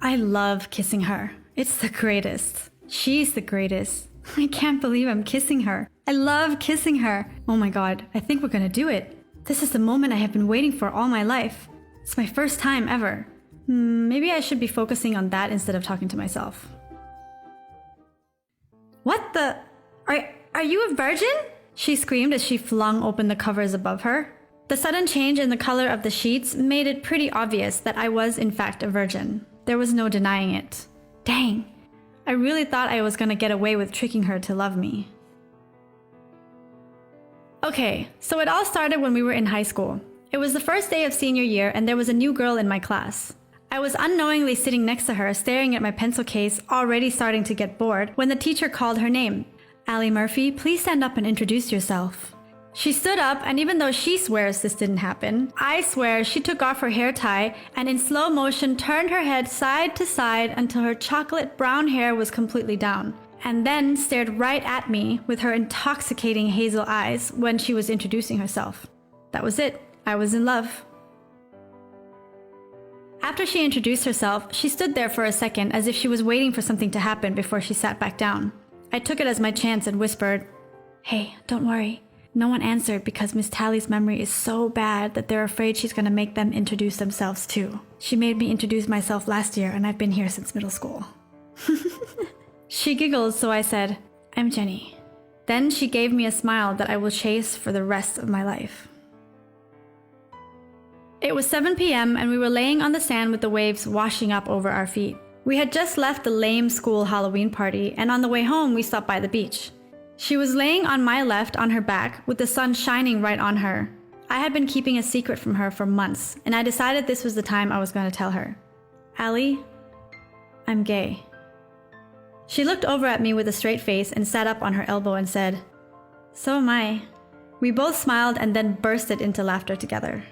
I love kissing her. It's the greatest. She's the greatest. I can't believe I'm kissing her. I love kissing her. Oh my god, I think we're gonna do it. This is the moment I have been waiting for all my life. It's my first time ever. Maybe I should be focusing on that instead of talking to myself. What the? Are you a virgin? She screamed as she flung open the covers above her. The sudden change in the color of the sheets made it pretty obvious that I was in fact a virgin. There was no denying it. Dang, I really thought I was gonna get away with tricking her to love me. Okay, so it all started when we were in high school. It was the first day of senior year and there was a new girl in my class. I was unknowingly sitting next to her, staring at my pencil case, already starting to get bored, when the teacher called her name. Allie Murphy, please stand up and introduce yourself. She stood up, and even though she swears this didn't happen, I swear she took off her hair tie and in slow motion turned her head side to side until her chocolate brown hair was completely down, and then stared right at me with her intoxicating hazel eyes when she was introducing herself. That was it. I was in love. After she introduced herself, she stood there for a second as if she was waiting for something to happen before she sat back down. I took it as my chance and whispered, "Hey, don't worry." No one answered because Miss Tally's memory is so bad that they're afraid she's gonna make them introduce themselves too. She made me introduce myself last year and I've been here since middle school. She giggled, so I said, "I'm Jenny." Then she gave me a smile that I will chase for the rest of my life. It was 7 p.m. and we were laying on the sand with the waves washing up over our feet. We had just left the lame school Halloween party, and on the way home we stopped by the beach. She was laying on my left on her back with the sun shining right on her. I had been keeping a secret from her for months, and I decided this was the time I was going to tell her. "Allie, I'm gay." She looked over at me with a straight face and sat up on her elbow and said, "So am I." We both smiled and then bursted into laughter together.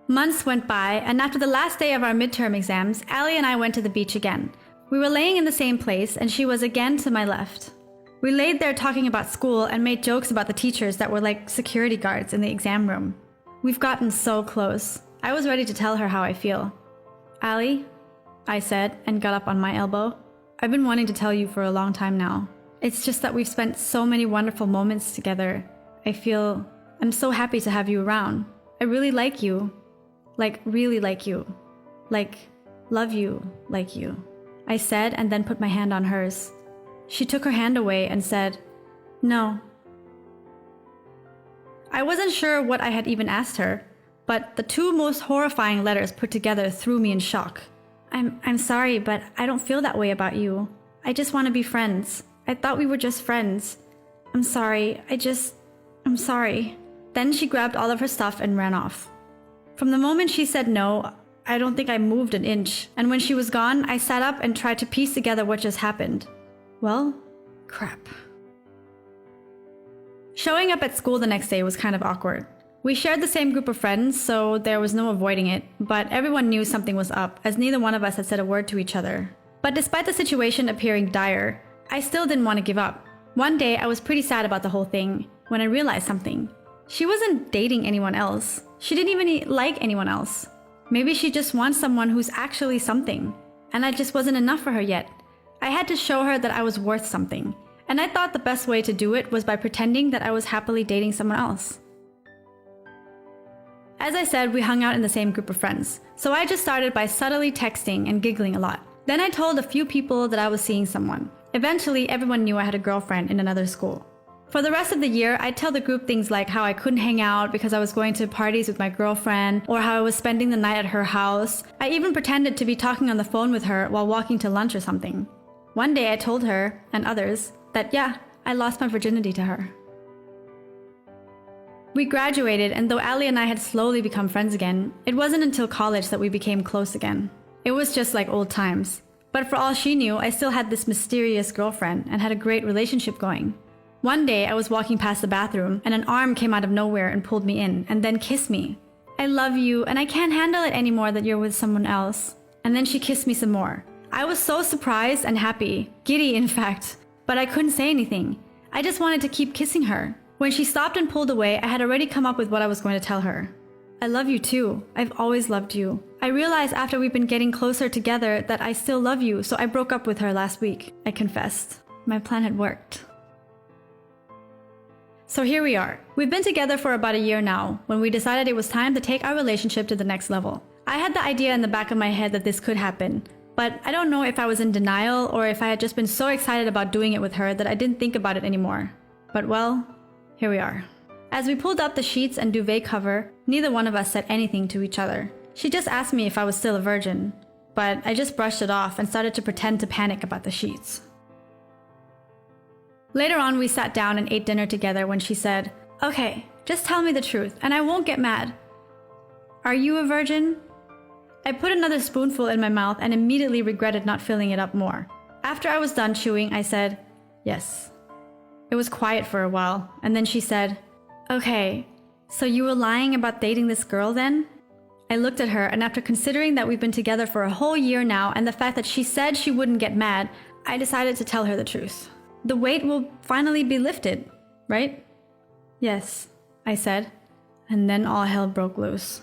Months went by, and after the last day of our midterm exams, Allie and I went to the beach again. We were laying in the same place, and she was again to my left. We laid there talking about school and made jokes about the teachers that were like security guards in the exam room. We've gotten so close. I was ready to tell her how I feel. "Allie," I said, and got up on my elbow. "I've been wanting to tell you for a long time now. It's just that we've spent so many wonderful moments together. I'm so happy to have you around. I really like you. Like, really like you. Like, love you like you," I said, and then put my hand on hers. She took her hand away and said, "No." I wasn't sure what I had even asked her, but the two most horrifying letters put together threw me in shock. I'm sorry, but I don't feel that way about you. I just want to be friends. I thought we were just friends. I'm sorry. I'm sorry." Then she grabbed all of her stuff and ran off. From the moment she said no, I don't think I moved an inch, and when she was gone, I sat up and tried to piece together what just happened. Well, crap. Showing up at school the next day was kind of awkward. We shared the same group of friends, so there was no avoiding it, but everyone knew something was up, as neither one of us had said a word to each other. But despite the situation appearing dire, I still didn't want to give up. One day, I was pretty sad about the whole thing, when I realized something. She wasn't dating anyone else. She didn't even like anyone else. Maybe she just wants someone who's actually something, and I just wasn't enough for her yet. I had to show her that I was worth something, and I thought the best way to do it was by pretending that I was happily dating someone else. As I said, we hung out in the same group of friends, so I just started by subtly texting and giggling a lot. Then I told a few people that I was seeing someone. Eventually, everyone knew I had a girlfriend in another school. For the rest of the year, I'd tell the group things like how I couldn't hang out because I was going to parties with my girlfriend, or how I was spending the night at her house. I even pretended to be talking on the phone with her while walking to lunch or something. One day I told her, and others, that yeah, I lost my virginity to her. We graduated, and though Allie and I had slowly become friends again, it wasn't until college that we became close again. It was just like old times. But for all she knew, I still had this mysterious girlfriend and had a great relationship going. One day, I was walking past the bathroom, and an arm came out of nowhere and pulled me in, and then kissed me. "I love you, and I can't handle it anymore that you're with someone else." And then she kissed me some more. I was so surprised and happy, giddy in fact, but I couldn't say anything. I just wanted to keep kissing her. When she stopped and pulled away, I had already come up with what I was going to tell her. I love you too. I've always loved you. I realized after we've been getting closer together that I still love you, so I broke up with her last week. I confessed. My plan had worked. So here we are. We've been together for about a year now, when we decided it was time to take our relationship to the next level. I had the idea in the back of my head that this could happen, but I don't know if I was in denial or if I had just been so excited about doing it with her that I didn't think about it anymore. But well, here we are. As we pulled up the sheets and duvet cover, neither one of us said anything to each other. She just asked me if I was still a virgin, but I just brushed it off and started to pretend to panic about the sheets. Later on, we sat down and ate dinner together when she said, "Okay, just tell me the truth and I won't get mad. Are you a virgin?" I put another spoonful in my mouth and immediately regretted not filling it up more. After I was done chewing, I said, "Yes." It was quiet for a while, and then she said, "Okay, so you were lying about dating this girl then?" I looked at her, and after considering that we've been together for a whole year now and the fact that she said she wouldn't get mad, I decided to tell her the truth. The weight will finally be lifted, right? "Yes," I said, and then all hell broke loose.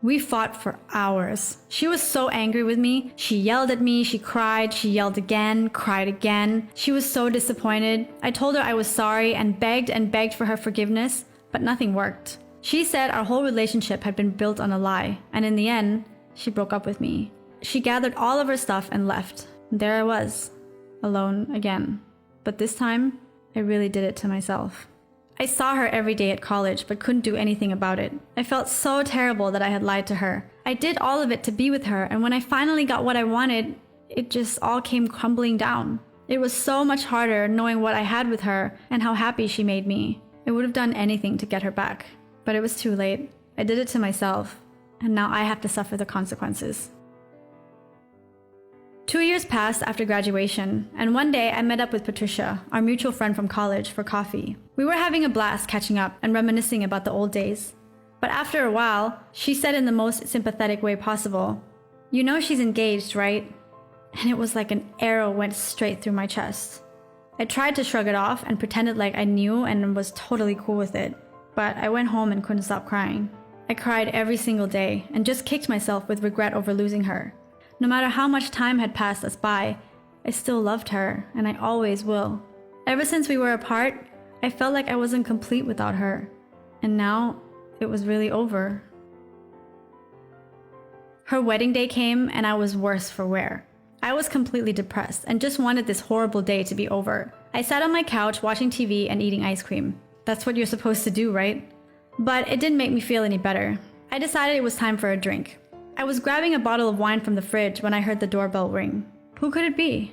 We fought for hours. She was so angry with me. She yelled at me, she cried, she yelled again, cried again. She was so disappointed. I told her I was sorry and begged for her forgiveness, but nothing worked. She said our whole relationship had been built on a lie, and in the end, she broke up with me. She gathered all of her stuff and left. There I was, alone again. But this time, I really did it to myself. I saw her every day at college, but couldn't do anything about it. I felt so terrible that I had lied to her. I did all of it to be with her, and when I finally got what I wanted, it just all came crumbling down. It was so much harder knowing what I had with her and how happy she made me. I would have done anything to get her back. But it was too late. I did it to myself, and now I have to suffer the consequences. 2 years passed after graduation, and one day I met up with Patricia, our mutual friend from college, for coffee. We were having a blast catching up and reminiscing about the old days. But after a while, she said in the most sympathetic way possible, "You know she's engaged, right?" And it was like an arrow went straight through my chest. I tried to shrug it off and pretended like I knew and was totally cool with it. But I went home and couldn't stop crying. I cried every single day and just kicked myself with regret over losing her. No matter how much time had passed us by, I still loved her, and I always will. Ever since we were apart, I felt like I wasn't complete without her. And now, it was really over. Her wedding day came, and I was worse for wear. I was completely depressed and just wanted this horrible day to be over. I sat on my couch watching TV and eating ice cream. That's what you're supposed to do, right? But it didn't make me feel any better. I decided it was time for a drink. I was grabbing a bottle of wine from the fridge when I heard the doorbell ring. Who could it be?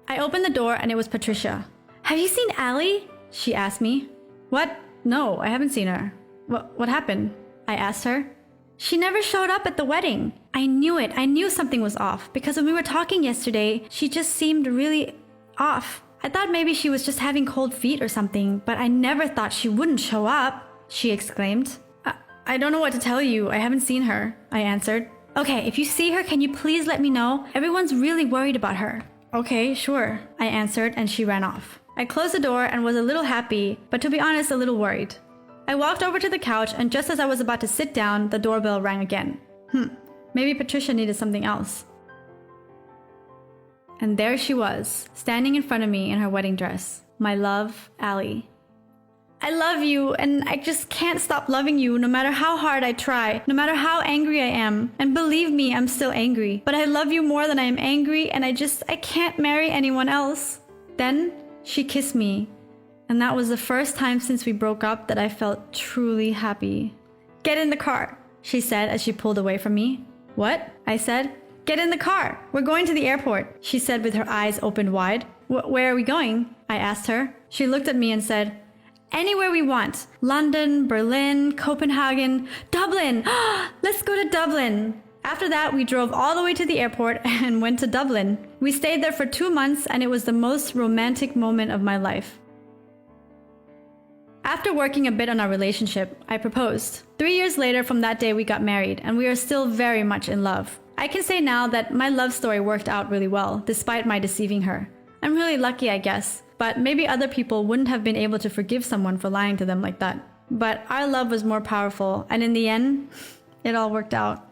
I opened the door and it was Patricia. "Have you seen Allie?" she asked me. "What? No, I haven't seen her. What happened?" I asked her. "She never showed up at the wedding." I knew it. I knew something was off because when we were talking yesterday, she just seemed really off. I thought maybe she was just having cold feet or something, but I never thought she wouldn't show up, she exclaimed. I don't know what to tell you. I haven't seen her, I answered. "Okay, if you see her, can you please let me know? Everyone's really worried about her." "Okay, sure," I answered, and she ran off. I closed the door and was a little happy, but to be honest, a little worried. I walked over to the couch, and just as I was about to sit down, the doorbell rang again. Maybe Patricia needed something else. And there she was, standing in front of me in her wedding dress. My love, Allie. "I love you, and I just can't stop loving you no matter how hard I try, no matter how angry I am. And believe me, I'm still angry. But I love you more than I am angry, and I can't marry anyone else." Then she kissed me, and that was the first time since we broke up that I felt truly happy. "Get in the car," she said as she pulled away from me. "What?" I said. "Get in the car. We're going to the airport," she said with her eyes opened wide. Where are we going?" I asked her. She looked at me and said, "Anywhere we want. London, Berlin, Copenhagen, Dublin. Let's go to Dublin." After that, we drove all the way to the airport and went to Dublin. We stayed there for 2 months, and it was the most romantic moment of my life. After working a bit on our relationship, I proposed. 3 years later from that day, we got married, and we are still very much in love. I can say now that my love story worked out really well, despite my deceiving her. I'm really lucky, I guess. but maybe other people wouldn't have been able to forgive someone for lying to them like that. But our love was more powerful, and in the end, it all worked out.